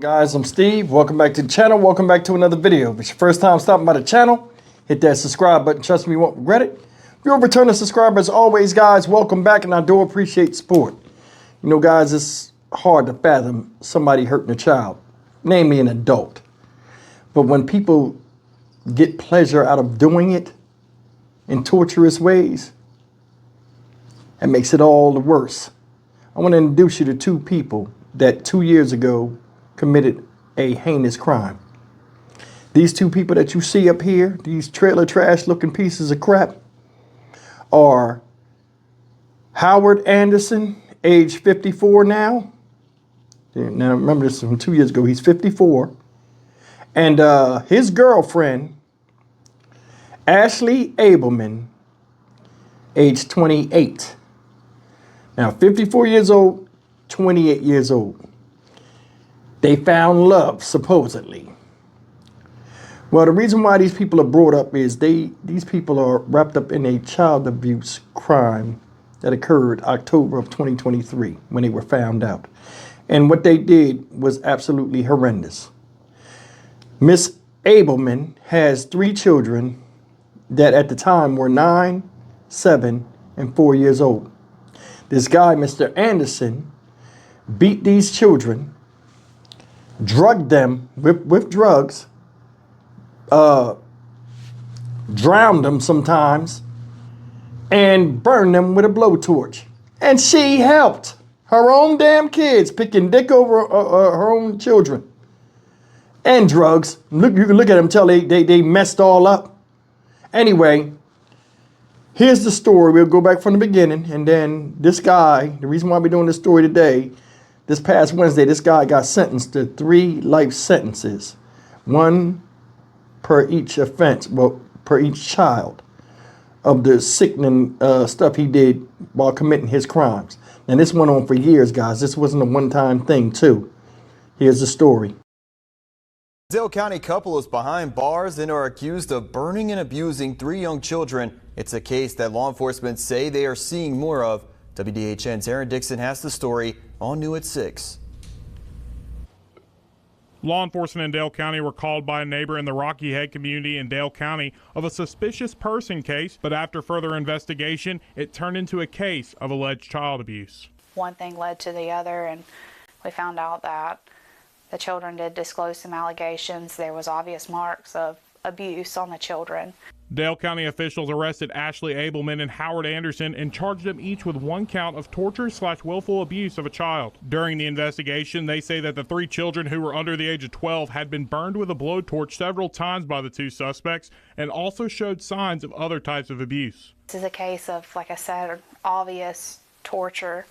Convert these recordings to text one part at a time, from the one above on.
Guys, I'm Steve. Welcome back to the channel. Welcome back to another video. If it's your first time stopping by the channel, hit that subscribe button. Trust me, you won't regret it. If you're a returning subscriber, as always, guys, welcome back, and I do appreciate support. You know, guys, it's hard to fathom somebody hurting a child, namely an adult. But when people get pleasure out of doing it in torturous ways, it makes it all the worse. I want to introduce you to two people that 2 years ago committed a heinous crime. These two people that you see up here, these trailer trash looking pieces of crap, are Howard Anderson, age 54 now. Now remember, this is from 2 years ago. He's 54. And his girlfriend, Ashley Abelman, age 28. Now 54 years old, 28 years old. They found love, supposedly. Well, the reason why these people are brought up is these people are wrapped up in a child abuse crime that occurred October of 2023 when they were found out. And what they did was absolutely horrendous. Miss Abelman has 3 children that at the time were 9, 7, and 4 years old. This guy, Mr. Anderson, beat these children, drugged them with drugs, drowned them sometimes, and burned them with a blowtorch. And she helped her own damn kids, picking dick over her own children. And drugs. Look, you can look at them, tell they messed all up. Anyway, here's the story. We'll go back from the beginning. And then this guy, the reason why we're doing this story today, this past Wednesday, this guy got sentenced to 3 life sentences, 1 per each offense, well, per each child, of the sickening stuff he did while committing his crimes. And this went on for years, guys. This wasn't a one-time thing, too. Here's the story. Dale County couple is behind bars and are accused of burning and abusing 3 young children. It's a case that law enforcement say they are seeing more of. WDHN's Aaron Dixon has the story, all new at 6. Law enforcement in Dale County were called by a neighbor in the Rocky Head community in Dale County of a suspicious person case, but after further investigation, it turned into a case of alleged child abuse. One thing led to the other, and we found out that the children did disclose some allegations. There was obvious marks of abuse on the children. Dale County officials arrested Ashley Abelman and Howard Anderson and charged them each with 1 count of torture/willful abuse of a child. During the investigation, they say that the 3 children who were under the age of 12 had been burned with a blowtorch several times by the 2 suspects and also showed signs of other types of abuse. This is a case of, like I said, obvious torture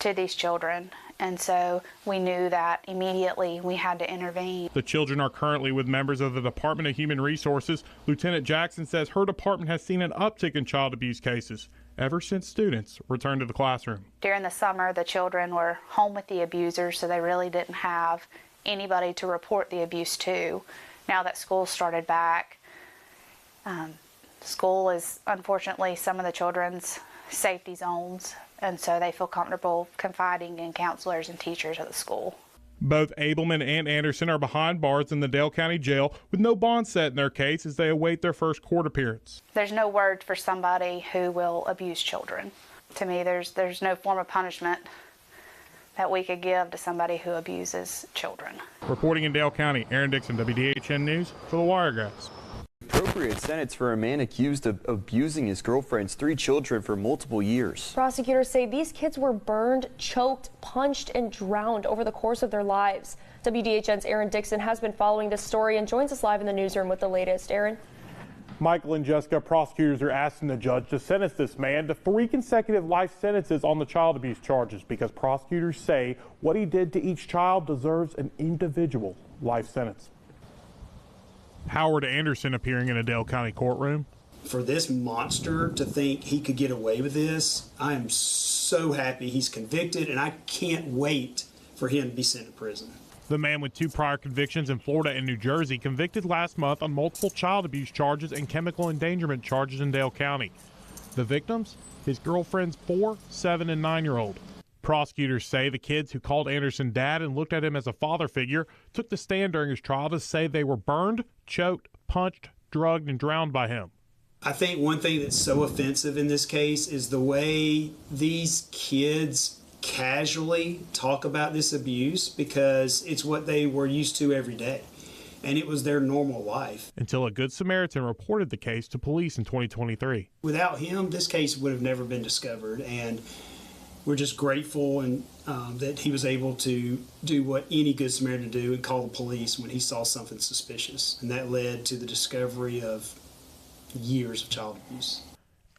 to these children. And so we knew that immediately we had to intervene. The children are currently with members of the Department of Human Resources. Lieutenant Jackson says her department has seen an uptick in child abuse cases ever since students returned to the classroom. During the summer, the children were home with the abusers, so they really didn't have anybody to report the abuse to. Now that school started back, school is unfortunately some of the children's safety zones, and so they feel comfortable confiding in counselors and teachers at the school. Both Abelman and Anderson are behind bars in the Dale County Jail with no bond set in their case as they await their first court appearance. There's no word for somebody who will abuse children. To me, there's no form of punishment that we could give to somebody who abuses children. Reporting in Dale County, Aaron Dixon, WDHN News for the Wiregrass. Appropriate sentence for a man accused of abusing his girlfriend's 3 children for multiple years. Prosecutors say these kids were burned, choked, punched, and drowned over the course of their lives. WDHN's Aaron Dixon has been following this story and joins us live in the newsroom with the latest. Aaron? Michael and Jessica, prosecutors are asking the judge to sentence this man to 3 consecutive life sentences on the child abuse charges because prosecutors say what he did to each child deserves an individual life sentence. Howard Anderson appearing in a Dale County courtroom. For this monster to think he could get away with this, I am so happy he's convicted, and I can't wait for him to be sent to prison. The man with 2 prior convictions in Florida and New Jersey convicted last month on multiple child abuse charges and chemical endangerment charges in Dale County. The victims? His girlfriend's 4, 7, and 9-year-old. Prosecutors say the kids who called Anderson dad and looked at him as a father figure took the stand during his trial to say they were burned, choked, punched, drugged, and drowned by him. I think one thing that's so offensive in this case is the way these kids casually talk about this abuse, because it's what they were used to every day, and it was their normal life. Until a Good Samaritan reported the case to police in 2023. Without him, this case would have never been discovered, and we're just grateful and that he was able to do what any Good Samaritan do and call the police when he saw something suspicious, and that led to the discovery of years of child abuse.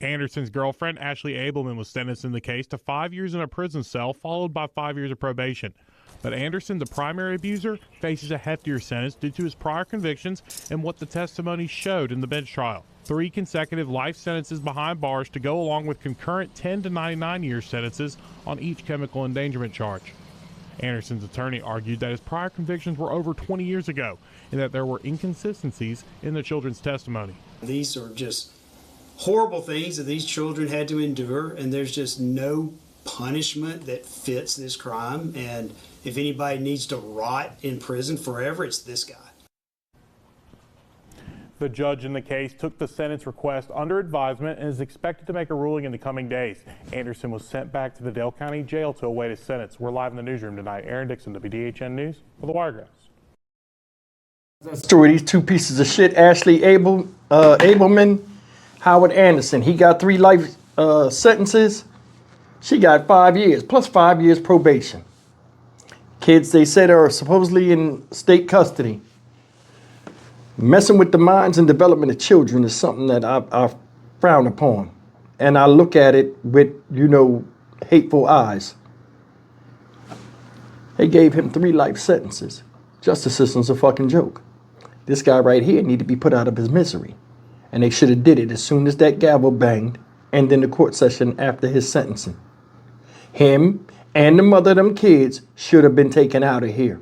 Anderson's girlfriend, Ashley Abelman, was sentenced in the case to 5 years in a prison cell, followed by 5 years of probation. But Anderson, the primary abuser, faces a heftier sentence due to his prior convictions and what the testimony showed in the bench trial. 3 consecutive life sentences behind bars to go along with concurrent 10 to 99-year sentences on each chemical endangerment charge. Anderson's attorney argued that his prior convictions were over 20 years ago and that there were inconsistencies in the children's testimony. These are just horrible things that these children had to endure, and there's just no punishment that fits this crime. And if anybody needs to rot in prison forever, it's this guy. The judge in the case took the sentence request under advisement and is expected to make a ruling in the coming days. Anderson was sent back to the Dale County Jail to await his sentence. We're live in the newsroom tonight. Aaron Dixon, WDHN News for the Wiregrass. Story, these 2 pieces of shit, Ashley Abelman, Howard Anderson. He got 3 life sentences. She got 5 years, plus 5 years probation. Kids, they said, are supposedly in state custody. Messing with the minds and development of children is something that I frown upon. And I look at it with, hateful eyes. They gave him 3 life sentences. Justice system's a fucking joke. This guy right here need to be put out of his misery. And they should have did it as soon as that gavel banged and then the court session after his sentencing. Him and the mother of them kids should have been taken out of here.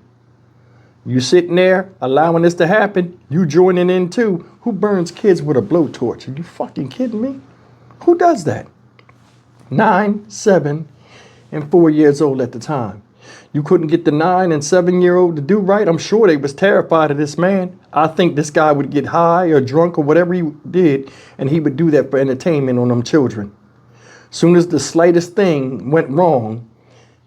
You sitting there allowing this to happen, you joining in too. Who burns kids with a blowtorch? Are you fucking kidding me? Who does that? 9, 7, and 4 years old at the time. You couldn't get the 9 and 7-year-old to do right. I'm sure they was terrified of this man. I think this guy would get high or drunk or whatever he did, and he would do that for entertainment on them children. Soon as the slightest thing went wrong,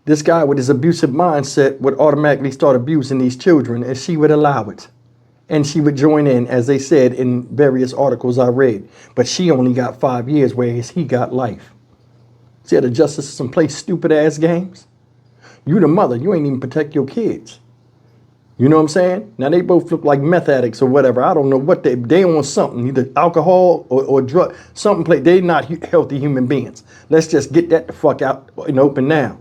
this guy with his abusive mindset would automatically start abusing these children, and she would allow it. And she would join in, as they said in various articles I read. But she only got 5 years, whereas he got life. See how the justice system plays stupid-ass games? You the mother, you ain't even protect your kids. You know what I'm saying? Now, they both look like meth addicts or whatever. I don't know what they on something, either alcohol or drug, something. They not healthy human beings. Let's just get that the fuck out in the open now.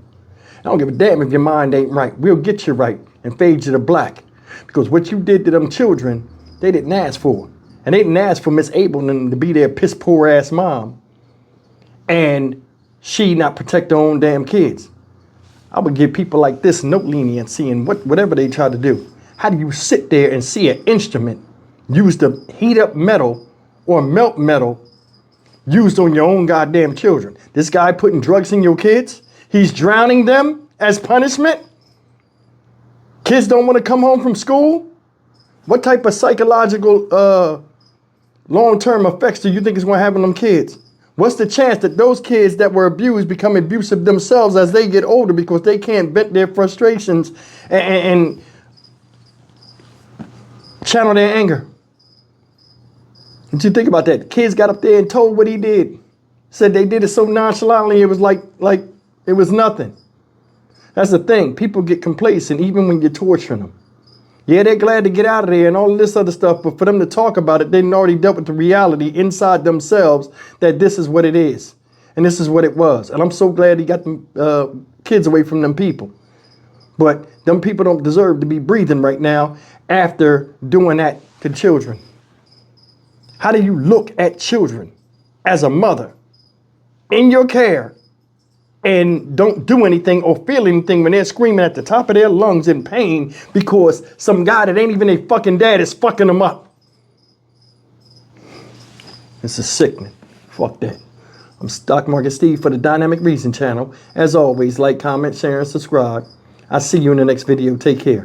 I don't give a damn if your mind ain't right. We'll get you right and fade you to black. Because what you did to them children, they didn't ask for. And they didn't ask for Miss Abelman to be their piss poor ass mom. And she not protect her own damn kids. I would give people like this no leniency in whatever they try to do. How do you sit there and see an instrument used to heat up metal or melt metal used on your own goddamn children? This guy putting drugs in your kids? He's drowning them as punishment? Kids don't want to come home from school? What type of psychological long-term effects do you think is going to have on them kids? What's the chance that those kids that were abused become abusive themselves as they get older because they can't vent their frustrations and channel their anger? Did you think about that? The kids got up there and told what he did. Said they did it so nonchalantly, it was like it was nothing. That's the thing. People get complacent even when you're torturing them. Yeah, they're glad to get out of there and all this other stuff, but for them to talk about it, they already dealt with the reality inside themselves that this is what it is. And this is what it was. And I'm so glad he got them kids away from them people. But them people don't deserve to be breathing right now after doing that to children. How do you look at children as a mother in your care and don't do anything or feel anything when they're screaming at the top of their lungs in pain because some guy that ain't even their fucking dad is fucking them up? This is sickening. Fuck that. I'm Stock Market Steve for the Dynamic Reason channel. As always, like, comment, share, and subscribe. I'll see you in the next video. Take care.